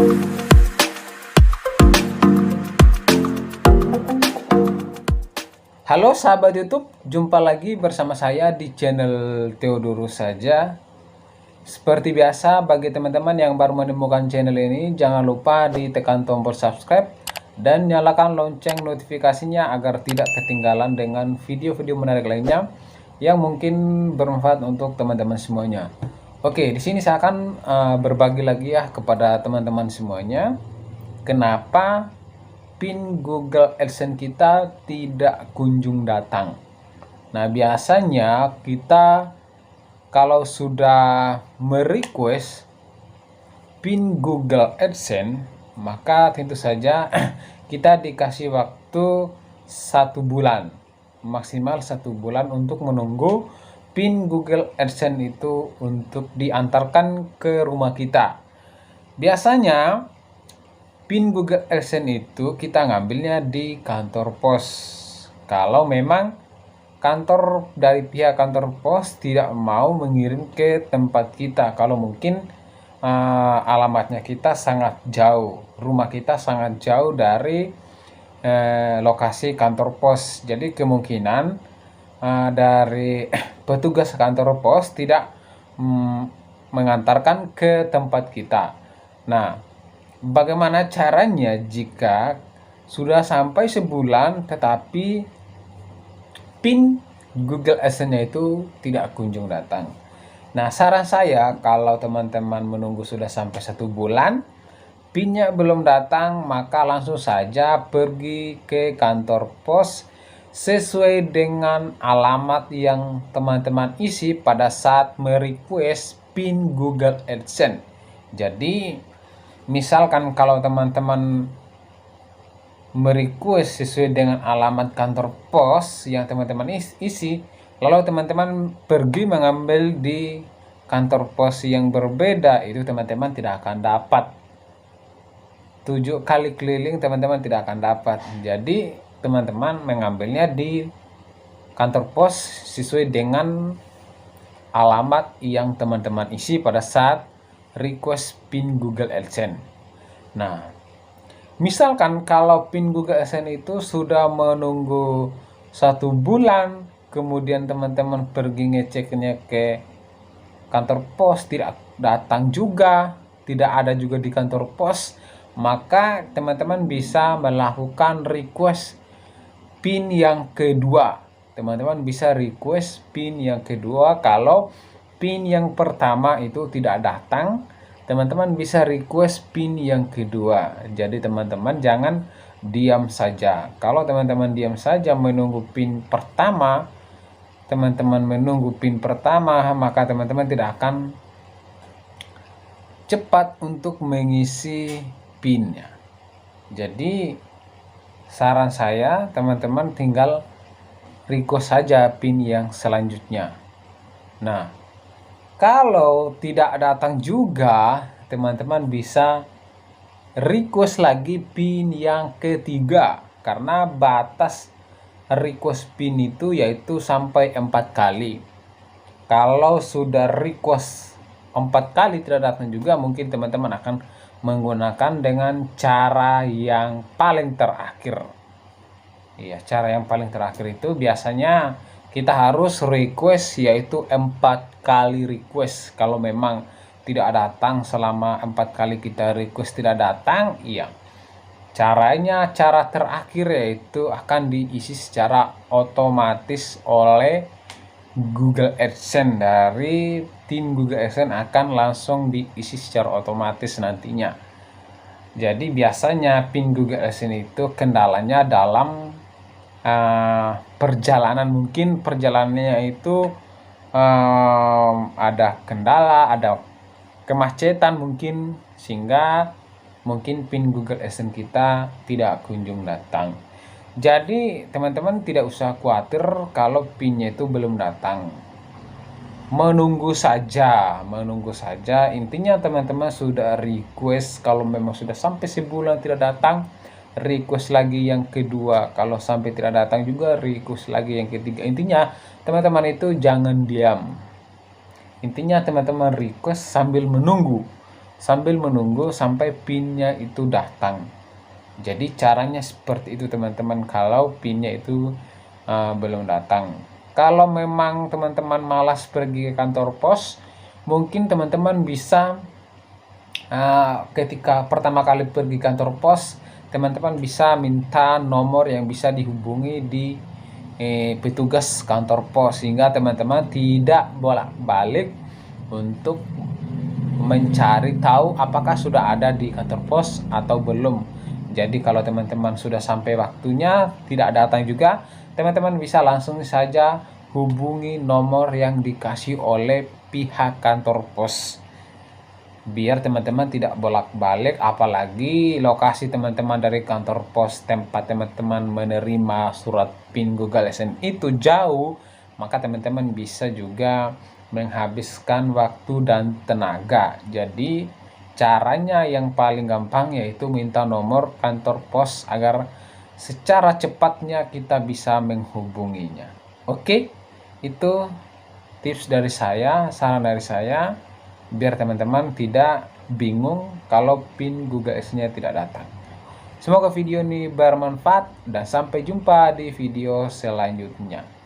Halo sahabat YouTube, jumpa lagi bersama saya di channel Theodorus saja. Seperti biasa, bagi teman-teman yang baru menemukan channel ini, jangan lupa ditekan tombol subscribe dan nyalakan lonceng notifikasinya agar tidak ketinggalan dengan video-video menarik lainnya yang mungkin bermanfaat untuk teman-teman semuanya. Oke, di sini saya akan berbagi lagi ya kepada teman-teman semuanya, kenapa PIN Google AdSense kita tidak kunjung datang. Nah, biasanya kita kalau sudah merequest PIN Google AdSense, maka tentu saja kita dikasih waktu 1 bulan, maksimal 1 bulan untuk menunggu PIN Google AdSense itu untuk diantarkan ke rumah kita. Biasanya PIN Google AdSense itu kita ngambilnya di kantor pos. Kalau memang dari pihak kantor pos tidak mau mengirim ke tempat kita, kalau mungkin alamatnya kita sangat jauh, rumah kita sangat jauh dari lokasi kantor pos. Jadi kemungkinan dari petugas kantor pos tidak mengantarkan ke tempat kita. Nah, bagaimana caranya jika sudah sampai sebulan tetapi PIN Google AdSense-nya itu tidak kunjung datang? Nah, saran saya kalau teman-teman menunggu sudah sampai 1 bulan, PIN-nya belum datang, maka langsung saja pergi ke kantor pos sesuai dengan alamat yang teman-teman isi pada saat merequest PIN Google AdSense. Jadi misalkan kalau teman-teman merequest sesuai dengan alamat kantor pos yang teman-teman isi, lalu teman-teman pergi mengambil di kantor pos yang berbeda, itu teman-teman tidak akan dapat. 7 kali keliling teman-teman tidak akan dapat. Jadi teman-teman mengambilnya di kantor pos sesuai dengan alamat yang teman-teman isi pada saat request PIN Google AdSense. Nah, misalkan kalau PIN Google AdSense itu sudah menunggu 1 bulan, kemudian teman-teman pergi ngeceknya ke kantor pos tidak datang juga, tidak ada juga di kantor pos, maka teman-teman bisa melakukan request PIN yang kedua. Teman-teman bisa request PIN yang kedua. Kalau PIN yang pertama itu tidak datang, teman-teman bisa request PIN yang kedua. Jadi teman-teman jangan diam saja. Kalau teman-teman diam saja menunggu PIN pertama, maka teman-teman tidak akan cepat untuk mengisi PIN-nya. Jadi saran saya, teman-teman tinggal request saja PIN yang selanjutnya. Nah, kalau tidak datang juga, teman-teman bisa request lagi PIN yang ketiga, karena batas request PIN itu yaitu sampai 4 kali. Kalau sudah request 4 kali tidak datang juga, mungkin teman-teman akan menggunakan dengan cara yang paling terakhir. Iya, cara yang paling terakhir itu biasanya kita harus request yaitu 4 kali request. Kalau memang tidak datang selama 4 kali kita request tidak datang, iya, caranya cara terakhir yaitu akan diisi secara otomatis oleh Google AdSense. Dari tim Google AdSense akan langsung diisi secara otomatis nantinya. Jadi biasanya PIN Google AdSense itu kendalanya dalam perjalanan. Mungkin perjalanannya itu ada kendala, ada kemacetan mungkin, sehingga mungkin PIN Google AdSense kita tidak kunjung datang. Jadi teman-teman tidak usah khawatir kalau PIN-nya itu belum datang. Menunggu saja. Intinya teman-teman sudah request, kalau memang sudah sampai sebulan tidak datang, request lagi yang kedua. Kalau sampai tidak datang juga, request lagi yang ketiga. Intinya teman-teman itu jangan diam. Intinya teman-teman request sambil menunggu. sambil menunggu sampai PIN-nya itu datang. Jadi caranya seperti itu teman-teman kalau PIN-nya itu belum datang. Kalau memang teman-teman malas pergi ke kantor pos, mungkin teman-teman bisa ketika pertama kali pergi kantor pos, teman-teman bisa minta nomor yang bisa dihubungi di petugas kantor pos, sehingga teman-teman tidak bolak-balik untuk mencari tahu apakah sudah ada di kantor pos atau belum. Jadi kalau teman-teman sudah sampai waktunya tidak datang juga, teman-teman bisa langsung saja hubungi nomor yang dikasih oleh pihak kantor pos, biar teman-teman tidak bolak-balik. Apalagi lokasi teman-teman dari kantor pos tempat teman-teman menerima surat PIN Google SN itu jauh, maka teman-teman bisa juga menghabiskan waktu dan tenaga. Jadi caranya yang paling gampang yaitu minta nomor kantor pos agar secara cepatnya kita bisa menghubunginya. Oke, itu tips dari saya, saran dari saya, biar teman-teman tidak bingung kalau PIN Google Ads-nya tidak datang. Semoga video ini bermanfaat dan sampai jumpa di video selanjutnya.